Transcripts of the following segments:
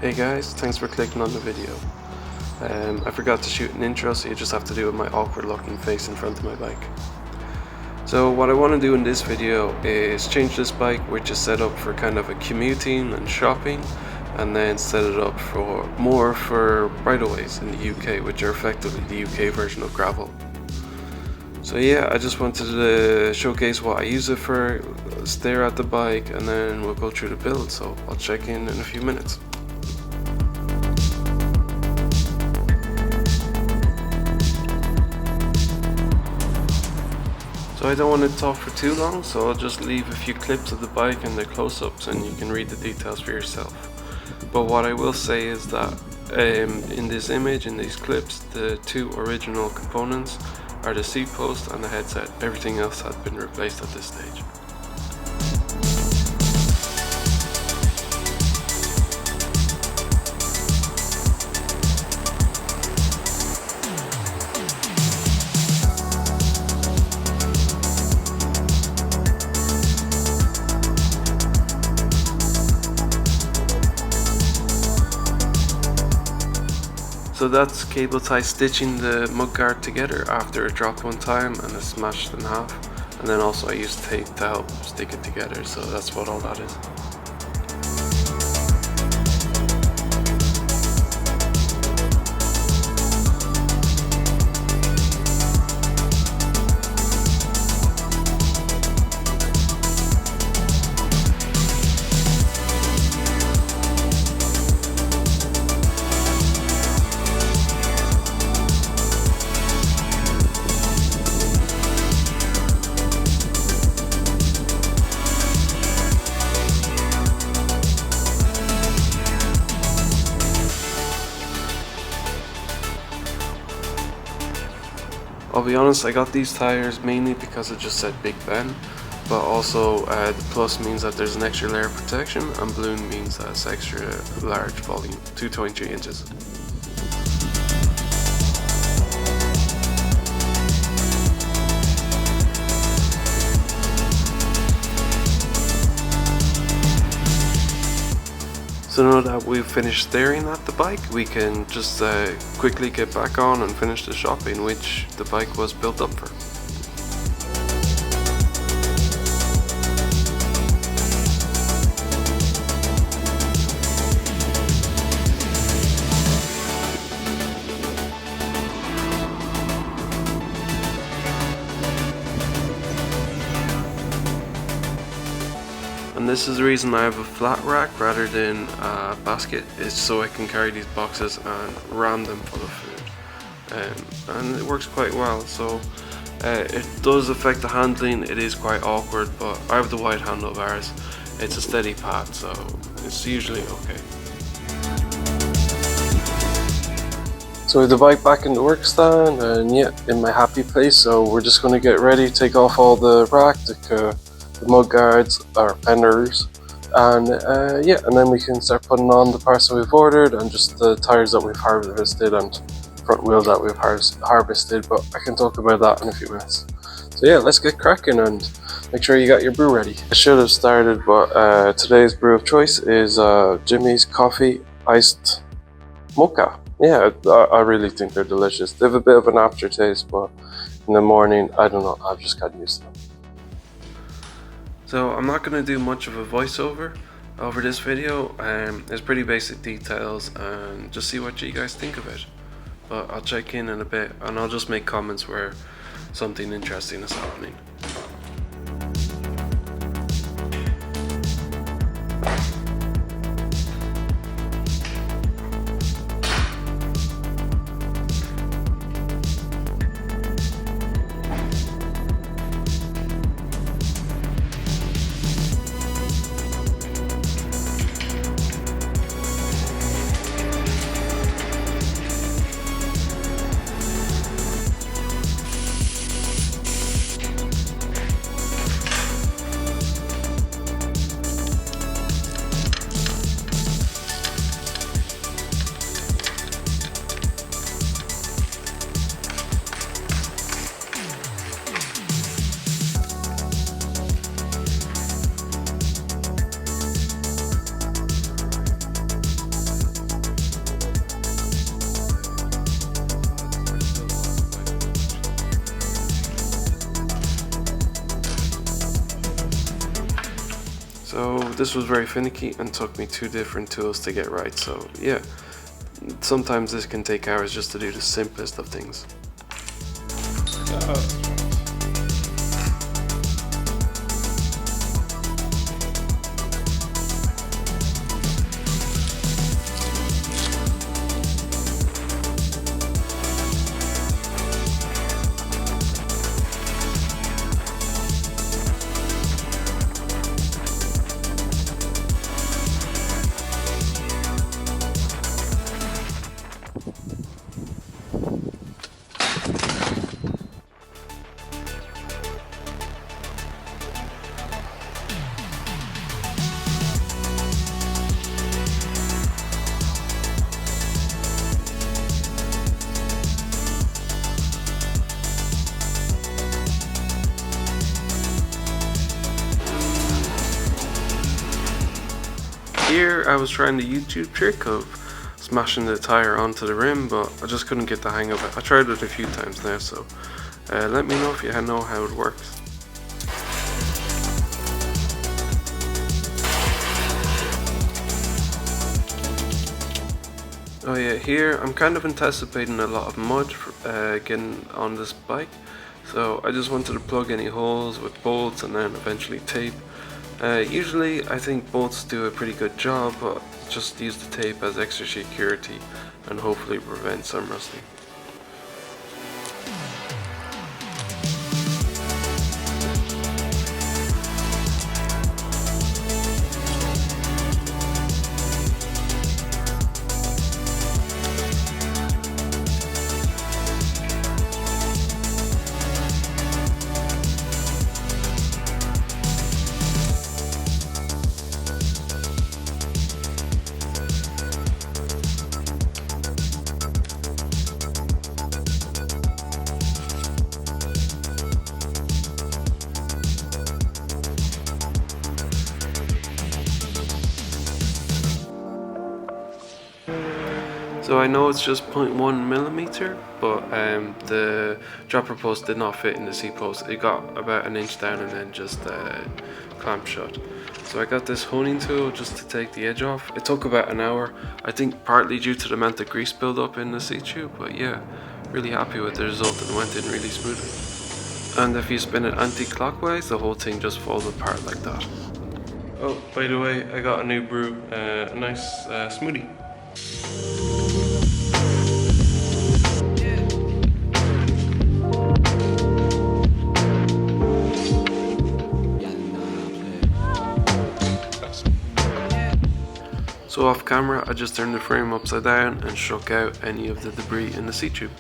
Hey guys, thanks for clicking on the video. I forgot to shoot an intro, so you just have to do it with my awkward looking face in front of my bike. So what I want to do in this video is change this bike, which is set up for kind of a commuting and shopping, and then set it up for more for Bridleways in the UK, which are effectively the UK version of gravel. So yeah, I just wanted to showcase what I use it for, stare at the bike, and then we'll go through the build. So I'll check in a few minutes. So I don't want to talk for too long, so I'll just leave a few clips of the bike and the close-ups, and you can read the details for yourself. But what I will say is that in this image, in these clips, the two original components are the seat post and the headset. Everything else has been replaced at this stage. So that's cable tie stitching the mudguard together after it dropped one time and it smashed in half, and then also I used tape to help stick it together, so that's what all that is. I'll be honest, I got these tires mainly because it just said Big Ben, but also the plus means that there's an extra layer of protection, and balloon means that it's extra large volume, 2.3 inches. So now that we've finished staring at the bike, we can just quickly get back on and finish the shopping, which the bike was built up for. And this is the reason I have a flat rack rather than a basket, is so I can carry these boxes and ram them full of food. And it works quite well, so it does affect the handling. It is quite awkward, but I have the wide handlebars. It's a steady path, so it's usually okay. So with the bike back in the work stand, and yeah, in my happy place, so we're just going to get ready, take off all the rack, the mud guards, our fenders, and yeah, and then we can start putting on the parts that we've ordered and just the tires that we've harvested and front wheel that we've harvested, but I can talk about that in a few minutes. So yeah, let's get cracking and make sure you got your brew ready. I should have started, but today's brew of choice is Jimmy's Coffee Iced Mocha. Yeah, I really think they're delicious. They have a bit of an aftertaste, but in the morning, I don't know, I've just gotten used to them. So I'm not going to do much of a voiceover over this video. It's pretty basic details and just see what you guys think of it. But I'll check in a bit and I'll just make comments where something interesting is happening. So this was very finicky and took me 2 different tools to get right. So yeah, sometimes this can take hours just to do the simplest of things. Here I was trying the YouTube trick of smashing the tire onto the rim, but I just couldn't get the hang of it. I tried it a few times now, so let me know if you know how it works. Oh yeah, here I'm kind of anticipating a lot of mud getting on this bike, so I just wanted to plug any holes with bolts and then eventually tape. Usually I think bolts do a pretty good job, but just use the tape as extra security and hopefully prevent some rusting. So I know it's just 0.1 millimeter, but the dropper post did not fit in the seat post. It got about an inch down and then just clamped shut. So I got this honing tool just to take the edge off. It took about an hour, I think partly due to the amount of grease buildup in the seat tube, but yeah, really happy with the result and went in really smoothly. And if you spin it anti-clockwise, the whole thing just falls apart like that. Oh, by the way, I got a new brew, a nice smoothie. So off camera, I just turned the frame upside down and shook out any of the debris in the seat tube.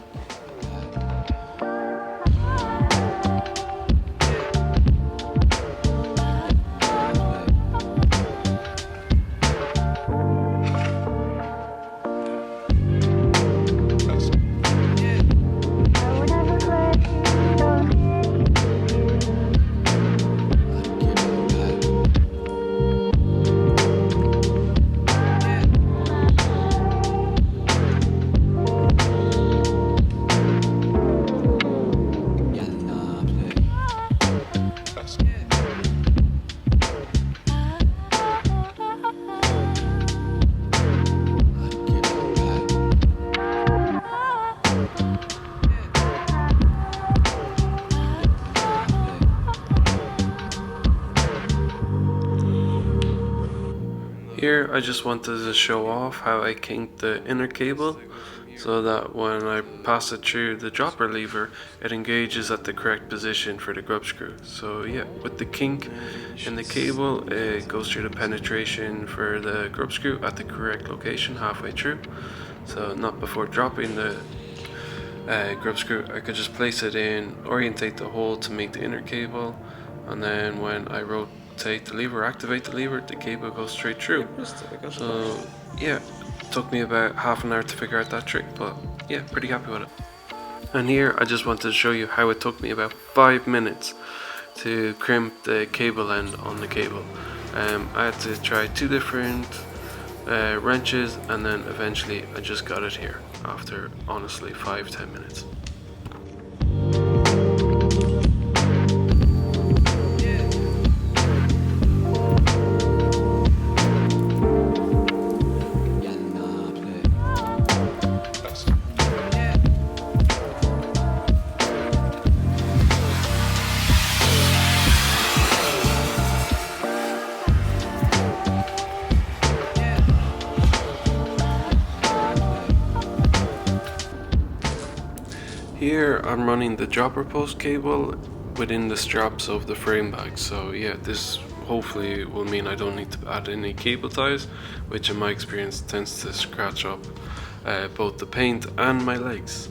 Here I just wanted to show off how I kinked the inner cable so that when I pass it through the dropper lever, it engages at the correct position for the grub screw. So yeah, with the kink in the cable, it goes through the penetration for the grub screw at the correct location halfway through. So not before dropping the grub screw, I could just place it in, orientate the hole to meet the inner cable, and then when I rotate the lever, activate the lever, the cable goes straight through. So yeah, it took me about half an hour to figure out that trick, but yeah, pretty happy with it. And here I just wanted to show you how it took me about 5 minutes to crimp the cable end on the cable. I had to try 2 different wrenches, and then eventually I just got it here after honestly 5-10 minutes. here I'm running the dropper post cable within the straps of the frame bag, so yeah, this hopefully will mean I don't need to add any cable ties, which in my experience tends to scratch up both the paint and my legs.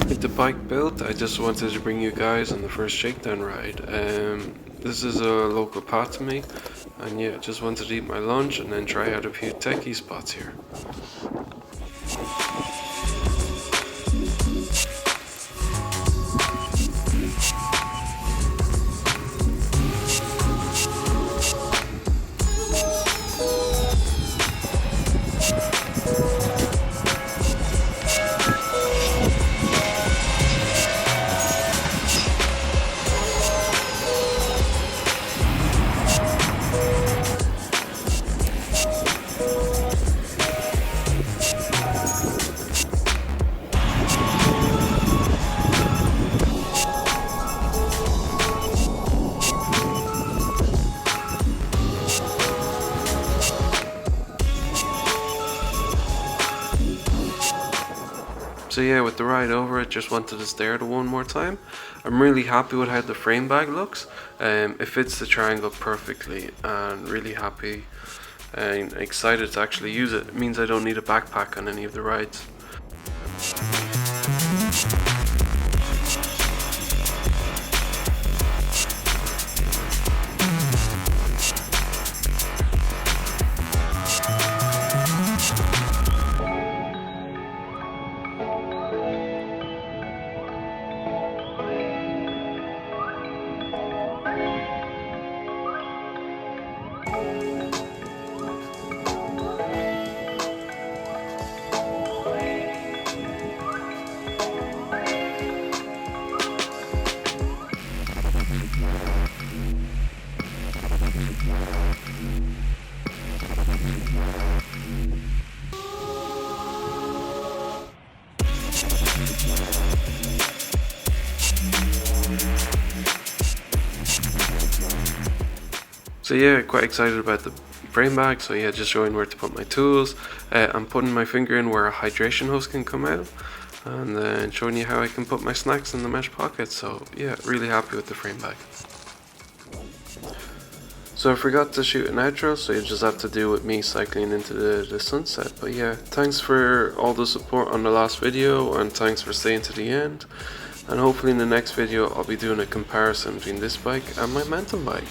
With the bike built, I just wanted to bring you guys on the first Shakedown ride. This is a local path to me, and yeah, just wanted to eat my lunch and then try out a few techie spots here. So yeah, with the ride over, I just wanted to stare at it one more time. I'm really happy with how the frame bag looks. It fits the triangle perfectly, and really happy and excited to actually use it. It means I don't need a backpack on any of the rides. So yeah, quite excited about the frame bag. So yeah, just showing where to put my tools. I'm putting my finger in where a hydration hose can come out, and then showing you how I can put my snacks in the mesh pocket. So yeah, really happy with the frame bag. So I forgot to shoot an outro, so you just have to deal with me cycling into the sunset. But yeah, thanks for all the support on the last video, and thanks for staying to the end. And hopefully in the next video I'll be doing a comparison between this bike and my mountain bike.